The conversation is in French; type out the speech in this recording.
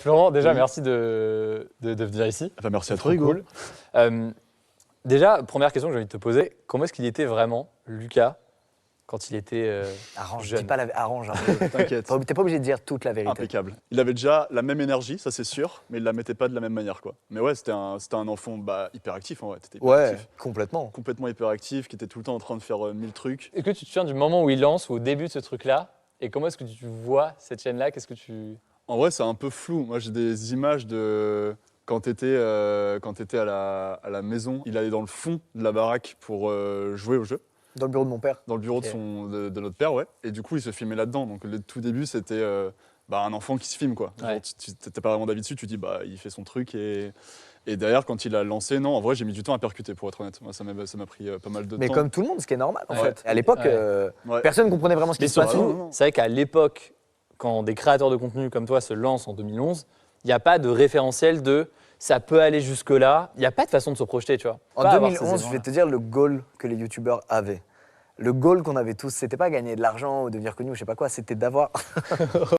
Florent, déjà, Oui. merci de venir ici. Enfin, merci à C'est toi, trop Hugo. cool. Déjà, première question que j'ai envie de te poser, comment est-ce qu'il était vraiment, Lucas, quand il était Arrange, jeune? dis pas arrange un peu. T'inquiète. T'es pas obligé de dire toute la vérité. Impeccable. Il avait déjà la même énergie, ça c'est sûr, mais il la mettait pas de la même manière, quoi. Mais ouais, c'était un enfant hyperactif, en vrai. T'étais Ouais, hyperactif. complètement. Complètement hyperactif, qui était tout le temps en train de faire 1000 trucs. Est-ce que tu te souviens du moment où il lance, ou au début de ce truc-là? Et comment est-ce que tu vois cette chaîne-là? Qu'est-ce que tu... En vrai, c'est un peu flou. Moi, j'ai des images de quand t'étais à la maison. Il allait dans le fond de la baraque pour jouer au jeu, Dans le bureau de mon père. dans le bureau Ok. de notre père, ouais. Et du coup, il se filmait là-dedans. Donc, le tout début, c'était un enfant qui se filme, quoi. Genre, Ouais. tu t'es pas vraiment d'avis dessus, tu dis, il fait son truc. Et derrière, quand il a lancé, non, en vrai, j'ai mis du temps à percuter, pour être honnête. Moi, ça m'a pris pas mal de Mais temps. comme tout le monde, ce qui est normal en Ouais. fait. À l'époque, Ouais. Ouais. personne ne comprenait vraiment ce qui Mais se passait. surtout, non, non. c'est vrai qu'à l'époque, quand des créateurs de contenu comme toi se lancent en 2011, il n'y a pas de référentiel de ça peut aller jusque-là. Il n'y a pas de façon de se projeter, tu vois. En Pas avoir ces 2011, je vais éléments-là. te dire le goal que les youtubeurs avaient. Le goal qu'on avait tous, c'était pas gagner de l'argent ou devenir connu ou je sais pas quoi, c'était d'avoir